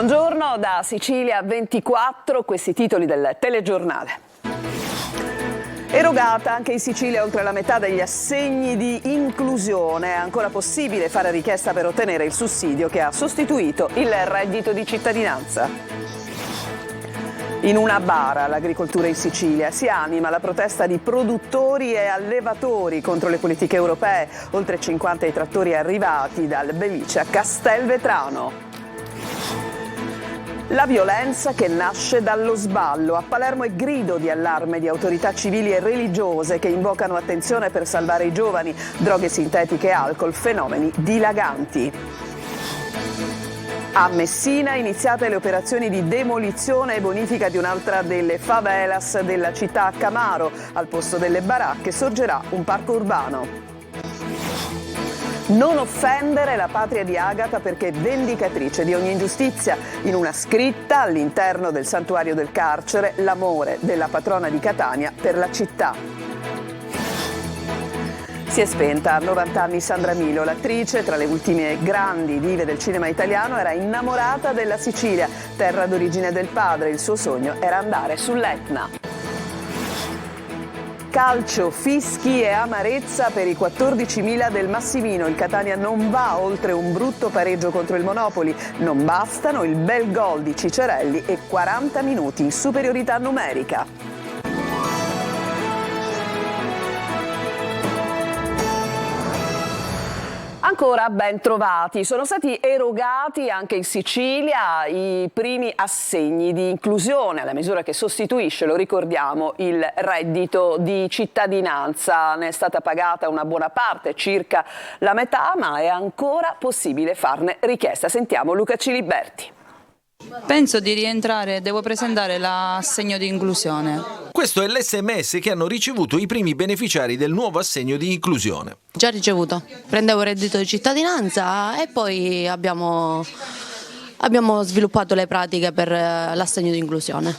Buongiorno da Sicilia 24, questi titoli del telegiornale. Erogata anche in Sicilia oltre la metà degli assegni di inclusione, è ancora possibile fare richiesta per ottenere il sussidio che ha sostituito il reddito di cittadinanza. In una bara l'agricoltura in Sicilia si anima la protesta di produttori e allevatori contro le politiche europee, oltre 50 i trattori arrivati dal Belice a Castelvetrano. La violenza che nasce dallo sballo. A Palermo è grido di allarme di autorità civili e religiose che invocano attenzione per salvare i giovani, droghe sintetiche e alcol, fenomeni dilaganti. A Messina iniziate le operazioni di demolizione e bonifica di un'altra delle favelas della città a Camaro. Al posto delle baracche sorgerà un parco urbano. Non offendere la patria di Agata perché vendicatrice di ogni ingiustizia. In una scritta all'interno del santuario del carcere, l'amore della patrona di Catania per la città. Si è spenta a 90 anni Sandra Milo, l'attrice, tra le ultime grandi dive del cinema italiano, era innamorata della Sicilia, terra d'origine del padre. Il suo sogno era andare sull'Etna. Calcio, fischi e amarezza per i 14.000 del Massimino. Il Catania non va oltre un brutto pareggio contro il Monopoli. Non bastano il bel gol di Cicerelli e 40 minuti in superiorità numerica. Ancora ben trovati. Sono stati erogati anche in Sicilia i primi assegni di inclusione, la misura che sostituisce, lo ricordiamo, il reddito di cittadinanza. Ne è stata pagata una buona parte, circa la metà, ma è ancora possibile farne richiesta. Sentiamo Luca Ciliberti. Penso di rientrare, devo presentare l'assegno di inclusione. Questo è l'SMS che hanno ricevuto i primi beneficiari del nuovo assegno di inclusione. Già ricevuto, prendevo il reddito di cittadinanza e poi abbiamo sviluppato le pratiche per l'assegno di inclusione.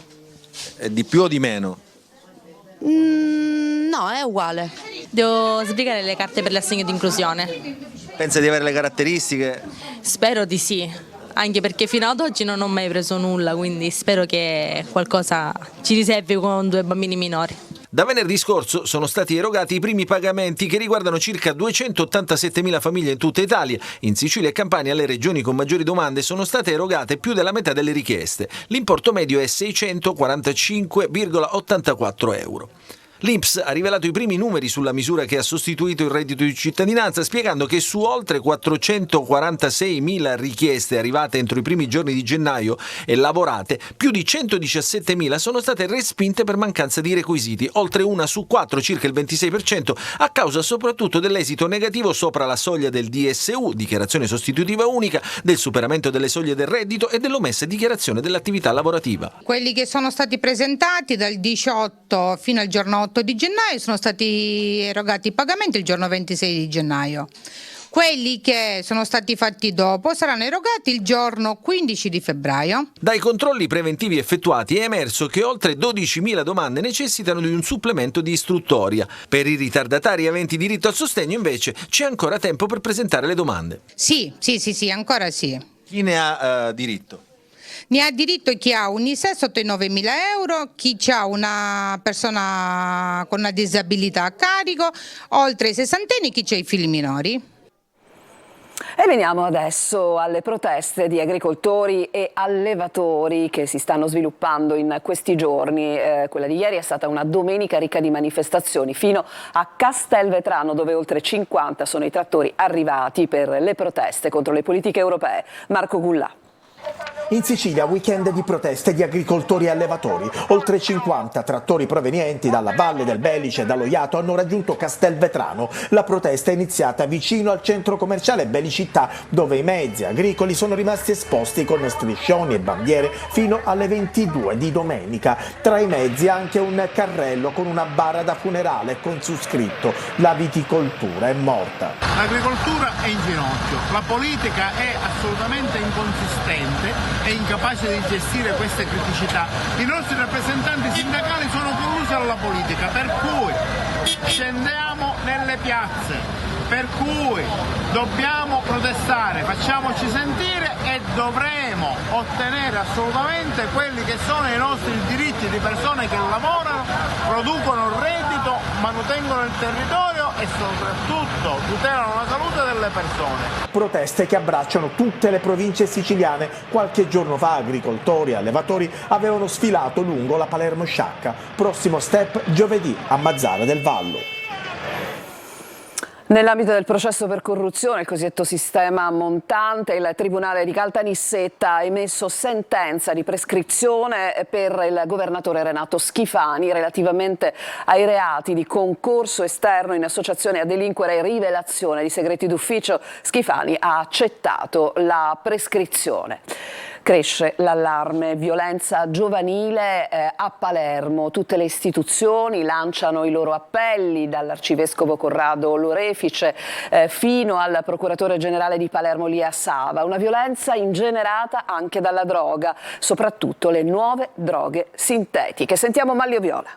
Di più o di meno? No, è uguale. Devo sbrigare le carte per l'assegno di inclusione. Pensa di avere le caratteristiche? Spero di sì. Anche perché fino ad oggi non ho mai preso nulla, quindi spero che qualcosa ci riservi con 2 bambini minori. Da venerdì scorso sono stati erogati i primi pagamenti che riguardano circa 287.000 famiglie in tutta Italia. In Sicilia e Campania, le regioni con maggiori domande, sono state erogate più della metà delle richieste. L'importo medio è 645,84 euro. L'INPS ha rivelato i primi numeri sulla misura che ha sostituito il reddito di cittadinanza, spiegando che su oltre 446.000 richieste arrivate entro i primi giorni di gennaio e lavorate, più di 117.000 sono state respinte per mancanza di requisiti, oltre una su 4, circa il 26%, a causa soprattutto dell'esito negativo sopra la soglia del DSU, dichiarazione sostitutiva unica, del superamento delle soglie del reddito e dell'omessa dichiarazione dell'attività lavorativa. Quelli che sono stati presentati dal 18 fino al giorno 8 di gennaio sono stati erogati i pagamenti il giorno 26 di gennaio. Quelli che sono stati fatti dopo saranno erogati il giorno 15 di febbraio. Dai controlli preventivi effettuati è emerso che oltre 12.000 domande necessitano di un supplemento di istruttoria. Per i ritardatari aventi diritto al sostegno invece c'è ancora tempo per presentare le domande. Sì, ancora sì. Chi ne ha diritto? Ne ha diritto chi ha un ISEE sotto i 9.000 euro, chi ha una persona con una disabilità a carico, oltre i sessantenni, chi ha i figli minori. E veniamo adesso alle proteste di agricoltori e allevatori che si stanno sviluppando in questi giorni. Quella di ieri è stata una domenica ricca di manifestazioni fino a Castelvetrano, dove oltre 50 sono i trattori arrivati per le proteste contro le politiche europee. Marco Gullà. In Sicilia weekend di proteste di agricoltori e allevatori. Oltre 50 trattori provenienti dalla Valle del Belice e dallo Jato hanno raggiunto Castelvetrano. La protesta è iniziata vicino al centro commerciale Belicittà, dove i mezzi agricoli sono rimasti esposti con striscioni e bandiere fino alle 22 di domenica. Tra i mezzi anche un carrello con una bara da funerale con su scritto "La viticoltura è morta". L'agricoltura è in ginocchio, la politica è assolutamente inconsistente. competente e incapace di gestire queste criticità. I nostri rappresentanti sindacali sono collusi alla politica, per cui scendiamo nelle piazze, per cui dobbiamo protestare, facciamoci sentire e dovremo ottenere assolutamente quelli che sono i nostri diritti di persone che lavorano, producono reddito, manutengono il territorio e soprattutto tutelano la salute delle persone. Proteste che abbracciano tutte le province siciliane. Qualche giorno fa agricoltori e allevatori avevano sfilato lungo la Palermo-Sciacca. Prossimo step giovedì a Mazzara del Vallo. Nell'ambito del processo per corruzione, il cosiddetto sistema montante, il Tribunale di Caltanissetta ha emesso sentenza di prescrizione per il governatore Renato Schifani relativamente ai reati di concorso esterno in associazione a delinquere e rivelazione di segreti d'ufficio. Schifani ha accettato la prescrizione. Cresce l'allarme violenza giovanile a Palermo. Tutte le istituzioni lanciano i loro appelli, dall'arcivescovo Corrado Lorefice fino al procuratore generale di Palermo Lia Sava. Una violenza ingenerata anche dalla droga, soprattutto le nuove droghe sintetiche. Sentiamo Manlio Viola.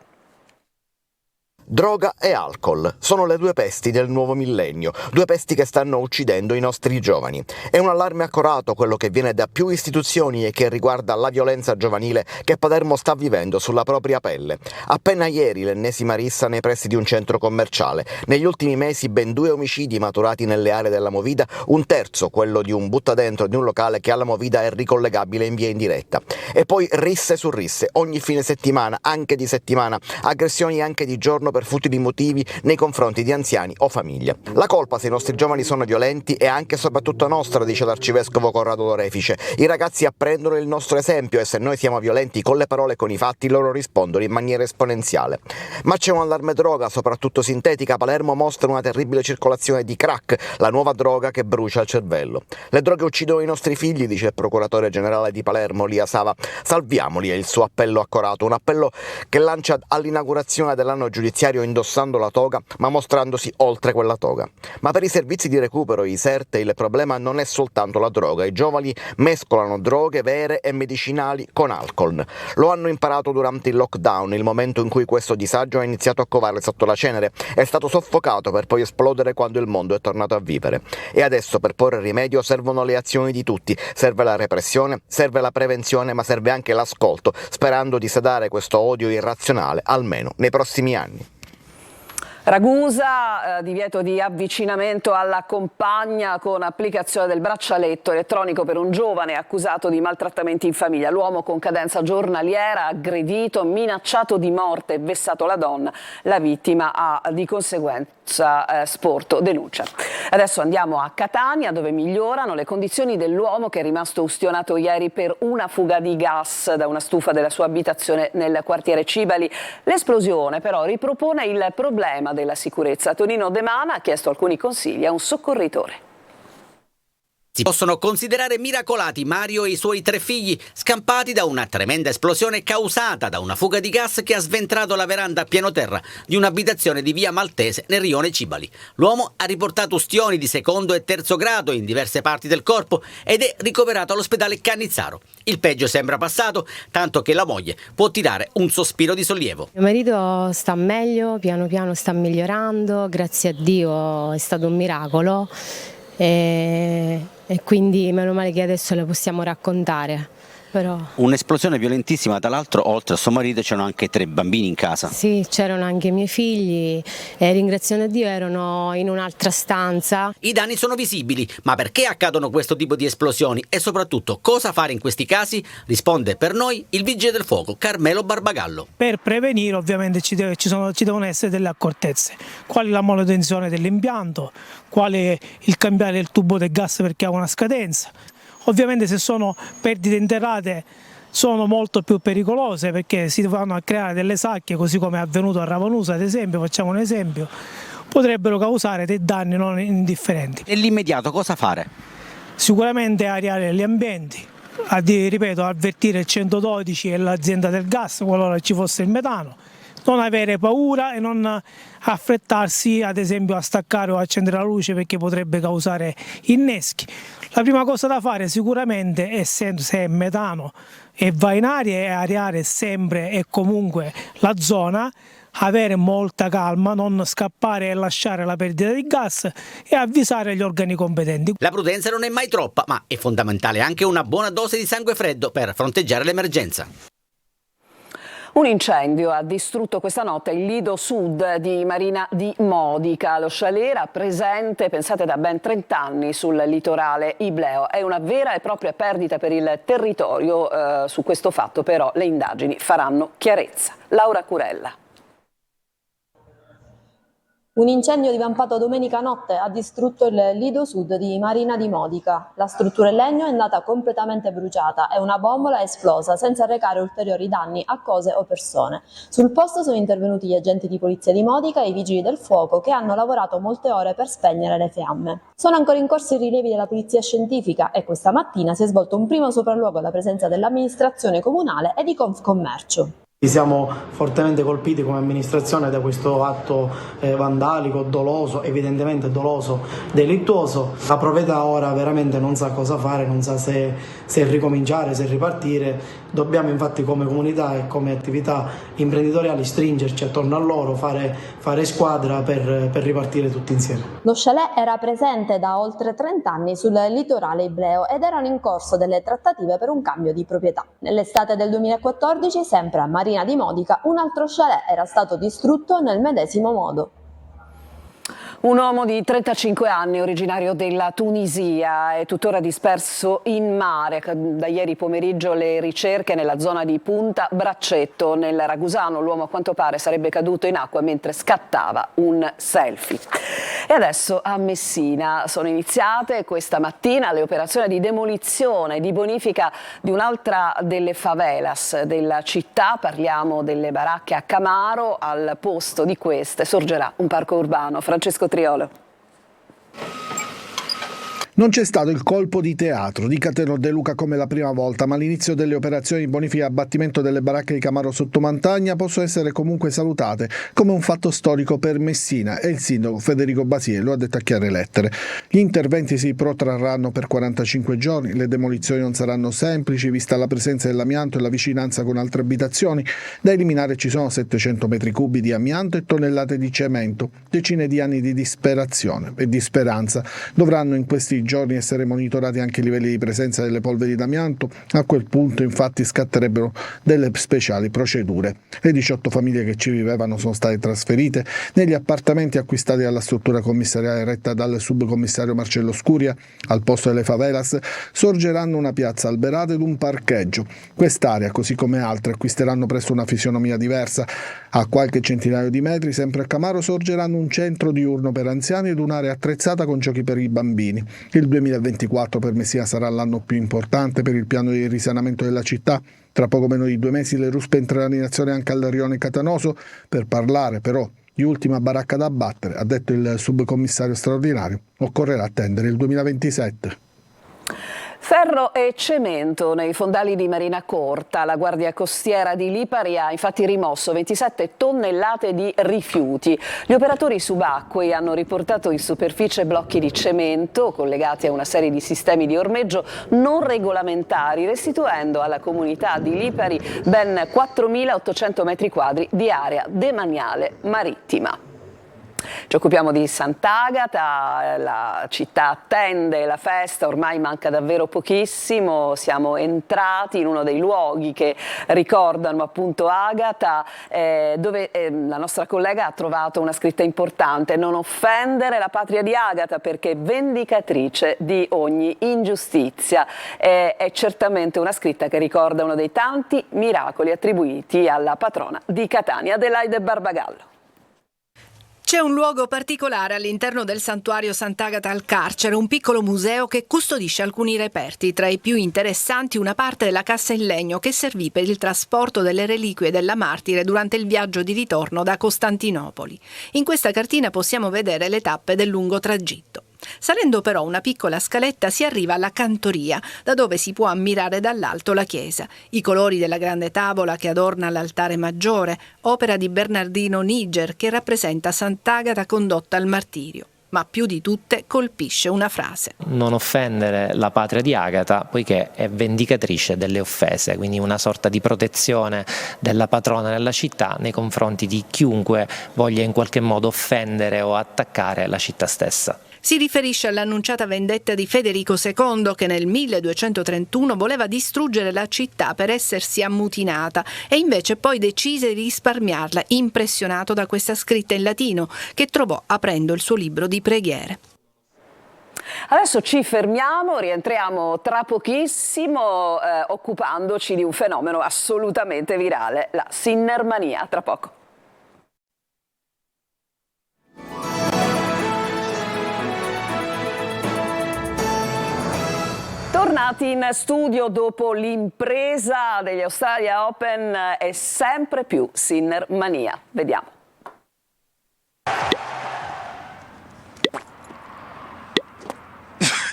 Droga e alcol sono le due pesti del nuovo millennio, due pesti che stanno uccidendo i nostri giovani. È un allarme accorato quello che viene da più istituzioni e che riguarda la violenza giovanile che Palermo sta vivendo sulla propria pelle. Appena ieri l'ennesima rissa nei pressi di un centro commerciale. Negli ultimi mesi ben 2 omicidi maturati nelle aree della Movida, un terzo, quello di un buttadentro di un locale che alla Movida è ricollegabile in via indiretta. E poi risse su risse, ogni fine settimana, anche di settimana, aggressioni anche di giorno per futili motivi nei confronti di anziani o famiglia. La colpa se i nostri giovani sono violenti è anche e soprattutto nostra, dice l'arcivescovo Corrado Lorefice. I ragazzi apprendono il nostro esempio e se noi siamo violenti con le parole e con i fatti loro rispondono in maniera esponenziale. Ma c'è un allarme droga, soprattutto sintetica. Palermo mostra una terribile circolazione di crack, la nuova droga che brucia il cervello. Le droghe uccidono i nostri figli, dice il procuratore generale di Palermo Lia Sava. Salviamoli è il suo appello accorato, un appello che lancia all'inaugurazione dell'anno giudiziario indossando la toga ma mostrandosi oltre quella toga. Ma per i servizi di recupero, i SERT, il problema non è soltanto la droga. I giovani mescolano droghe vere e medicinali con alcol. Lo hanno imparato durante il lockdown, il momento in cui questo disagio ha iniziato a covare sotto la cenere, è stato soffocato per poi esplodere quando il mondo è tornato a vivere. E adesso per porre rimedio servono le azioni di tutti, serve la repressione, serve la prevenzione, ma serve anche l'ascolto, sperando di sedare questo odio irrazionale almeno nei prossimi anni. Ragusa, divieto di avvicinamento alla compagna con applicazione del braccialetto elettronico per un giovane accusato di maltrattamenti in famiglia. L'uomo con cadenza giornaliera, aggredito, minacciato di morte e vessato la donna. La vittima ha di conseguenza sporto denuncia. Adesso andiamo a Catania, dove migliorano le condizioni dell'uomo che è rimasto ustionato ieri per una fuga di gas da una stufa della sua abitazione nel quartiere Cibali. L'esplosione però ripropone il problema della sicurezza. Tonino De Mana ha chiesto alcuni consigli a un soccorritore. Si possono considerare miracolati Mario e i suoi 3 figli, scampati da una tremenda esplosione causata da una fuga di gas che ha sventrato la veranda a piano terra di un'abitazione di via Maltese nel rione Cibali. L'uomo ha riportato ustioni di 2° e 3° grado in diverse parti del corpo ed è ricoverato all'ospedale Cannizzaro. Il peggio sembra passato, tanto che la moglie può tirare un sospiro di sollievo. Mio marito sta meglio, piano piano sta migliorando, grazie a Dio è stato un miracolo. E quindi meno male che adesso le possiamo raccontare. Però... Un'esplosione violentissima, tra l'altro oltre a suo marito c'erano anche 3 bambini in casa. Sì, c'erano anche i miei figli e ringraziando Dio erano in un'altra stanza. I danni sono visibili, ma perché accadono questo tipo di esplosioni e soprattutto cosa fare in questi casi? Risponde per noi il vigile del fuoco Carmelo Barbagallo. Per prevenire ovviamente ci devono essere delle accortezze, quali la manutenzione dell'impianto, quale il cambiare il tubo del gas perché ha una scadenza. Ovviamente se sono perdite interrate sono molto più pericolose perché si vanno a creare delle sacche, così come è avvenuto a Ravanusa ad esempio, facciamo un esempio, potrebbero causare dei danni non indifferenti. Nell'immediato cosa fare? Sicuramente areare gli ambienti, ripeto, avvertire il 112 e l'azienda del gas qualora ci fosse il metano, non avere paura e non affrettarsi ad esempio a staccare o accendere la luce perché potrebbe causare inneschi. La prima cosa da fare sicuramente è, se è metano e va in aria, è areare sempre e comunque la zona, avere molta calma, non scappare e lasciare la perdita di gas e avvisare gli organi competenti. La prudenza non è mai troppa, ma è fondamentale anche una buona dose di sangue freddo per fronteggiare l'emergenza. Un incendio ha distrutto questa notte il lido sud di Marina di Modica. Lo chalet era presente, pensate, da ben 30 anni sul litorale ibleo. È una vera e propria perdita per il territorio. Su questo fatto però le indagini faranno chiarezza. Laura Curella. Un incendio divampato domenica notte ha distrutto il lido sud di Marina di Modica. La struttura in legno è andata completamente bruciata e una bombola è esplosa senza recare ulteriori danni a cose o persone. Sul posto sono intervenuti gli agenti di polizia di Modica e i vigili del fuoco che hanno lavorato molte ore per spegnere le fiamme. Sono ancora in corso i rilievi della polizia scientifica e questa mattina si è svolto un primo sopralluogo alla presenza dell'amministrazione comunale e di Confcommercio. Siamo fortemente colpiti come amministrazione da questo atto vandalico, doloso, evidentemente doloso, delittuoso. La proprietà ora veramente non sa cosa fare, non sa se ricominciare, se ripartire. Dobbiamo infatti come comunità e come attività imprenditoriali stringerci attorno a loro, fare squadra per ripartire tutti insieme. Lo chalet era presente da oltre 30 anni sul litorale ibleo ed erano in corso delle trattative per un cambio di proprietà. Nell'estate del 2014, sempre a Marina di Modica, un altro chalet era stato distrutto nel medesimo modo. Un uomo di 35 anni, originario della Tunisia, è tuttora disperso in mare. Da ieri pomeriggio le ricerche nella zona di Punta Braccetto, nel Ragusano. L'uomo a quanto pare sarebbe caduto in acqua mentre scattava un selfie. E adesso a Messina sono iniziate questa mattina le operazioni di demolizione e di bonifica di un'altra delle favelas della città. Parliamo delle baracche a Camaro. Al posto di queste sorgerà un parco urbano. Francesco Triolo. Non c'è stato il colpo di teatro di Cateno De Luca come la prima volta, ma l'inizio delle operazioni di bonifica e abbattimento delle baracche di Camaro Sottomontagna possono essere comunque salutate come un fatto storico per Messina e il sindaco Federico Basie lo ha detto a chiare lettere. Gli interventi si protrarranno per 45 giorni, le demolizioni non saranno semplici vista la presenza dell'amianto e la vicinanza con altre abitazioni. Da eliminare ci sono 700 metri cubi di amianto e tonnellate di cemento. Decine di anni di disperazione e di speranza dovranno in questi giorni essere monitorati anche i livelli di presenza delle polveri d'amianto. A quel punto infatti scatterebbero delle speciali procedure. Le 18 famiglie che ci vivevano sono state trasferite negli appartamenti acquistati dalla struttura commissariale retta dal subcommissario Marcello Scuria. Al posto delle favelas sorgeranno una piazza alberata ed un parcheggio. Quest'area, così come altre, acquisteranno presto una fisionomia diversa. A qualche centinaio di metri, sempre a Camaro, sorgeranno un centro diurno per anziani ed un'area attrezzata con giochi per i bambini. Il 2024 per Messina sarà l'anno più importante per il piano di risanamento della città. Tra poco meno di 2 mesi le RUSP entreranno in azione anche al rione Catanoso per parlare però di ultima baracca da abbattere, ha detto il subcommissario straordinario. Occorrerà attendere il 2027. Ferro e cemento nei fondali di Marina Corta. La Guardia Costiera di Lipari ha infatti rimosso 27 tonnellate di rifiuti. Gli operatori subacquei hanno riportato in superficie blocchi di cemento collegati a una serie di sistemi di ormeggio non regolamentari, restituendo alla comunità di Lipari ben 4.800 metri quadri di area demaniale marittima. Ci occupiamo di Sant'Agata, la città attende la festa, ormai manca davvero pochissimo, siamo entrati in uno dei luoghi che ricordano appunto Agata, dove la nostra collega ha trovato una scritta importante: non offendere la patria di Agata perché vendicatrice di ogni ingiustizia. È certamente una scritta che ricorda uno dei tanti miracoli attribuiti alla patrona di Catania, Adelaide Barbagallo. C'è un luogo particolare all'interno del santuario Sant'Agata al Carcere, un piccolo museo che custodisce alcuni reperti. Tra i più interessanti una parte della cassa in legno che servì per il trasporto delle reliquie della martire durante il viaggio di ritorno da Costantinopoli. In questa cartina possiamo vedere le tappe del lungo tragitto. Salendo però una piccola scaletta si arriva alla cantoria, da dove si può ammirare dall'alto la chiesa. I colori della grande tavola che adorna l'altare maggiore, opera di Bernardino Niger che rappresenta Sant'Agata condotta al martirio. Ma più di tutte colpisce una frase. Non offendere la patria di Agata, poiché è vendicatrice delle offese, quindi una sorta di protezione della patrona della città nei confronti di chiunque voglia in qualche modo offendere o attaccare la città stessa. Si riferisce all'annunciata vendetta di Federico II che nel 1231 voleva distruggere la città per essersi ammutinata e invece poi decise di risparmiarla, impressionato da questa scritta in latino che trovò aprendo il suo libro di preghiere. Adesso ci fermiamo, rientriamo tra pochissimo occupandoci di un fenomeno assolutamente virale, la Sinnermania. Tra poco. Tornati in studio dopo l'impresa degli Australia Open e sempre più Sinnermania. Vediamo.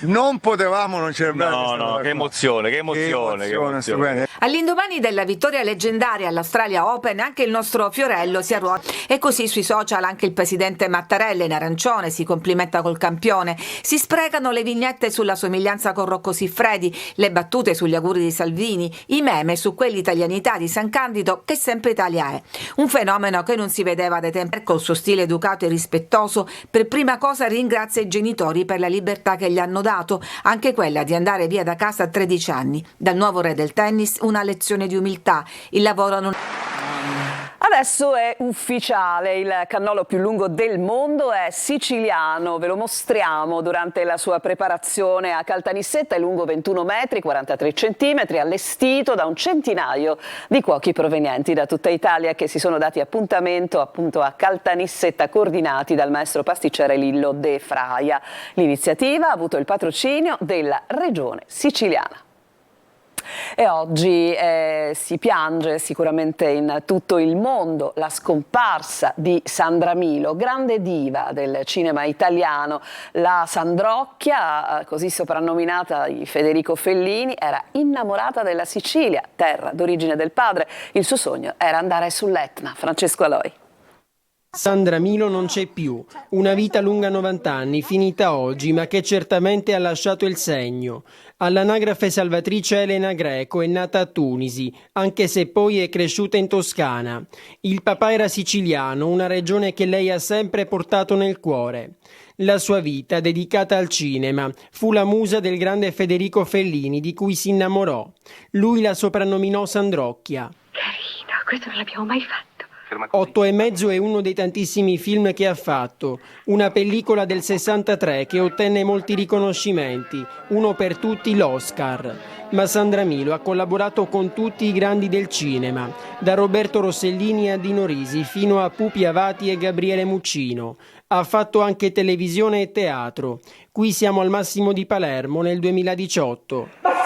Non potevamo non celebrare. No, che emozione, che emozione. All'indomani della vittoria leggendaria all'Australia Open anche il nostro Fiorello si arruola e così sui social anche il presidente Mattarella in arancione si complimenta col campione, si sprecano le vignette sulla somiglianza con Rocco Siffredi, le battute sugli auguri di Salvini, i meme su quell'italianità di San Candido che sempre Italia è, un fenomeno che non si vedeva da tempo. Col suo stile educato e rispettoso per prima cosa ringrazia i genitori per la libertà che gli hanno dato, anche quella di andare via da casa a 13 anni. Dal nuovo re del tennis una lezione di umiltà, il lavoro non... Adesso è ufficiale, il cannolo più lungo del mondo è siciliano, ve lo mostriamo durante la sua preparazione a Caltanissetta, è lungo 21 metri, 43 centimetri, allestito da un centinaio di cuochi provenienti da tutta Italia che si sono dati appuntamento appunto a Caltanissetta, coordinati dal maestro pasticcere Lillo De Fraia. L'iniziativa ha avuto il patrocinio della Regione Siciliana. E oggi si piange sicuramente in tutto il mondo la scomparsa di Sandra Milo, grande diva del cinema italiano. La Sandrocchia, così soprannominata di Federico Fellini, era innamorata della Sicilia, terra d'origine del padre. Il suo sogno era andare sull'Etna. Francesco Aloi. Sandra Milo non c'è più, una vita lunga 90 anni, finita oggi, ma che certamente ha lasciato il segno. All'anagrafe salvatrice Elena Greco è nata a Tunisi, anche se poi è cresciuta in Toscana. Il papà era siciliano, una regione che lei ha sempre portato nel cuore. La sua vita, dedicata al cinema, fu la musa del grande Federico Fellini, di cui si innamorò. Lui la soprannominò Sandrocchia. Carino, questo non l'abbiamo mai fatto. 8 e mezzo è uno dei tantissimi film che ha fatto, una pellicola del 63 che ottenne molti riconoscimenti, uno per tutti l'Oscar. Ma Sandra Milo ha collaborato con tutti i grandi del cinema, da Roberto Rossellini a Dino Risi fino a Pupi Avati e Gabriele Muccino. Ha fatto anche televisione e teatro. Qui siamo al Massimo di Palermo nel 2018.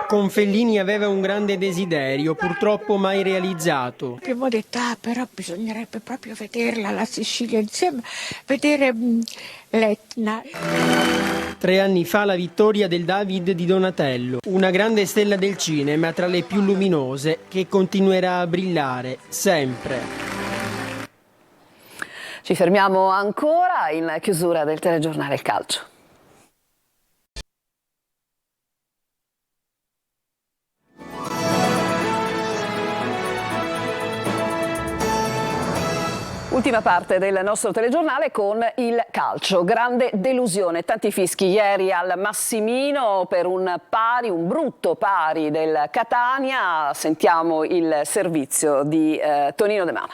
Con Fellini aveva un grande desiderio, purtroppo mai realizzato. Abbiamo detto, però bisognerebbe proprio vederla, la Sicilia insieme, vedere l'Etna. 3 anni fa la vittoria del David di Donatello, una grande stella del cinema tra le più luminose che continuerà a brillare sempre. Ci fermiamo ancora in chiusura del telegiornale Il Calcio. Ultima parte del nostro telegiornale con il calcio. Grande delusione, tanti fischi ieri al Massimino per un brutto pari del Catania. Sentiamo il servizio di Tonino De Mana.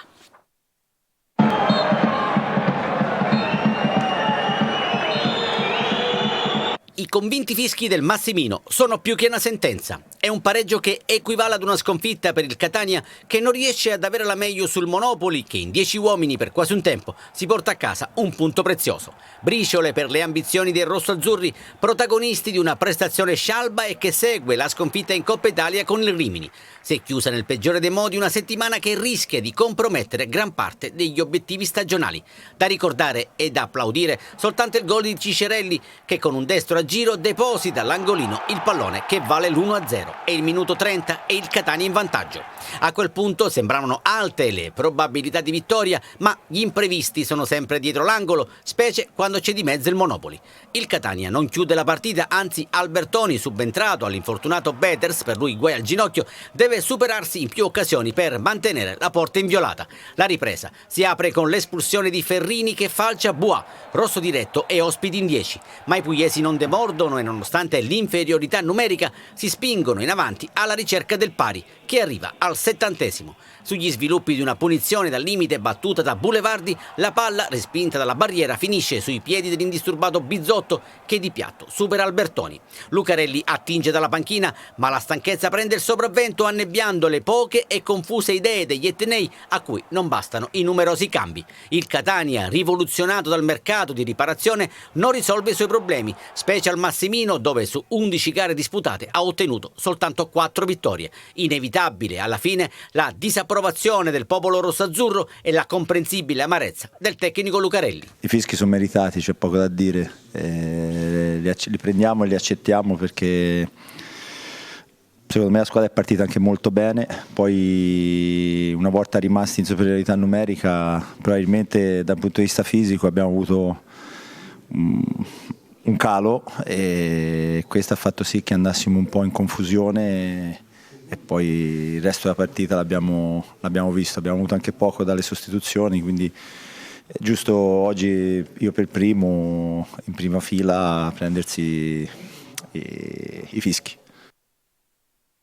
I convinti fischi del Massimino sono più che una sentenza. È un pareggio che equivale ad una sconfitta per il Catania, che non riesce ad avere la meglio sul Monopoli, che in 10 uomini per quasi un tempo si porta a casa un punto prezioso. Briciole per le ambizioni dei rossoazzurri, protagonisti di una prestazione scialba e che segue la sconfitta in Coppa Italia con il Rimini. Si è chiusa nel peggiore dei modi una settimana che rischia di compromettere gran parte degli obiettivi stagionali. Da ricordare e da applaudire soltanto il gol di Cicerelli, che con un destro a giro deposita all'angolino il pallone che vale l'1-0. È il minuto 30 e il Catania in vantaggio. A quel punto sembravano alte le probabilità di vittoria, ma gli imprevisti sono sempre dietro l'angolo, specie quando c'è di mezzo il Monopoli. Il Catania non chiude la partita, anzi Albertoni, subentrato all'infortunato Peters, per lui guai al ginocchio, deve superarsi in più occasioni per mantenere la porta inviolata. La ripresa si apre con l'espulsione di Ferrini che falcia Bois, rosso diretto e ospiti in 10. Ma i pugliesi non demordono e nonostante l'inferiorità numerica si spingono in avanti alla ricerca del pari, che arriva al 70°. Sugli sviluppi di una punizione dal limite battuta da Boulevardi, la palla, respinta dalla barriera, finisce sui piedi dell'indisturbato Bizzotto, che di piatto supera Albertoni. Lucarelli attinge dalla panchina, ma la stanchezza prende il sopravvento, annebbiando le poche e confuse idee degli etnei, a cui non bastano i numerosi cambi. Il Catania, rivoluzionato dal mercato di riparazione, non risolve i suoi problemi, specie al Massimino, dove su 11 gare disputate ha ottenuto soltanto 4 vittorie. Inevitabile alla fine la disapprovazione del popolo rossazzurro e la comprensibile amarezza del tecnico Lucarelli. I fischi sono meritati, c'è poco da dire, li prendiamo e li accettiamo perché secondo me la squadra è partita anche molto bene, poi una volta rimasti in superiorità numerica probabilmente dal punto di vista fisico abbiamo avuto un calo e questo ha fatto sì che andassimo un po' in confusione e poi il resto della partita l'abbiamo visto, abbiamo avuto anche poco dalle sostituzioni, quindi è giusto oggi io per primo in prima fila a prendersi i fischi.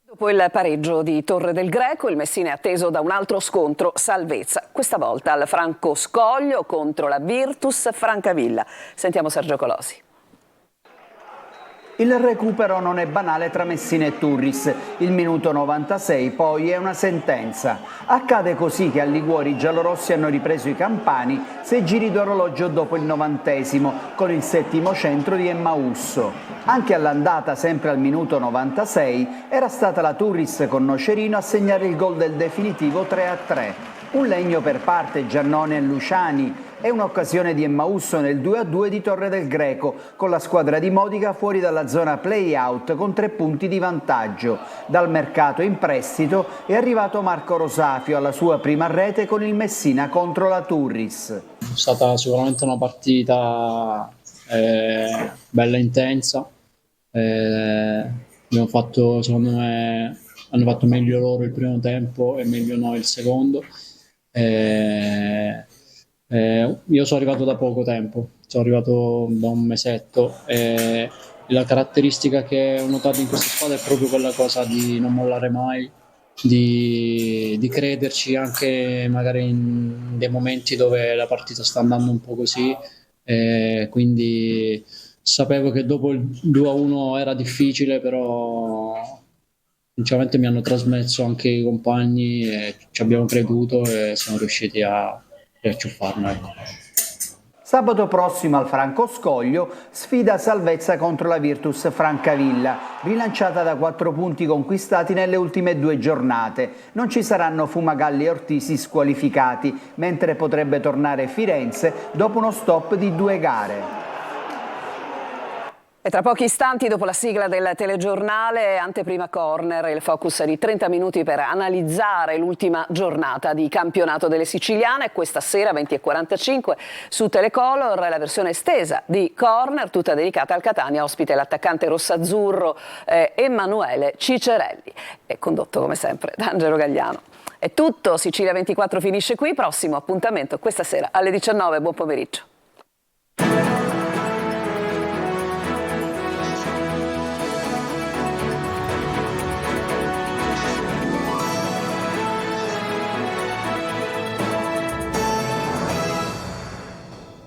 Dopo il pareggio di Torre del Greco, il Messina è atteso da un altro scontro salvezza, questa volta al Franco Scoglio contro la Virtus Francavilla. Sentiamo Sergio Colosi. Il recupero non è banale tra Messina e Turris, il minuto 96 poi è una sentenza. Accade così che a Liguori i giallorossi hanno ripreso i campani 6 giri d'orologio dopo il 90° con il 7° centro di Emmausso. Anche all'andata, sempre al minuto 96, era stata la Turris con Nocerino a segnare il gol del definitivo 3-3. Un legno per parte Giannone e Luciani e un'occasione di Emmausso nel 2-2 di Torre del Greco, con la squadra di Modica fuori dalla zona play-out con 3 punti di vantaggio. Dal mercato in prestito è arrivato Marco Rosafio alla sua prima rete con il Messina contro la Turris. È stata sicuramente una partita bella intensa. Abbiamo fatto, secondo me, hanno fatto meglio loro il primo tempo e meglio noi il secondo. Io sono arrivato da poco tempo, sono arrivato da un mesetto e la caratteristica che ho notato in questa squadra è proprio quella cosa di non mollare mai, di crederci anche magari in dei momenti dove la partita sta andando un po' così, quindi sapevo che dopo il 2-1 era difficile, però sinceramente mi hanno trasmesso anche i compagni e ci abbiamo creduto e siamo riusciti a riacciuffarlo. Ecco. Sabato prossimo al Franco Scoglio sfida salvezza contro la Virtus Francavilla, rilanciata da 4 punti conquistati nelle ultime 2 giornate. Non ci saranno Fumagalli e Ortisi squalificati, mentre potrebbe tornare Firenze dopo uno stop di 2 gare. E tra pochi istanti, dopo la sigla del telegiornale, anteprima corner, il focus di 30 minuti per analizzare l'ultima giornata di campionato delle siciliane. Questa sera 20:45 su Telecolor la versione estesa di corner, tutta dedicata al Catania, ospite l'attaccante rossazzurro Emanuele Cicerelli, e condotto come sempre da Angelo Gagliano. È tutto, Sicilia 24 finisce qui, prossimo appuntamento questa sera alle 19, buon pomeriggio.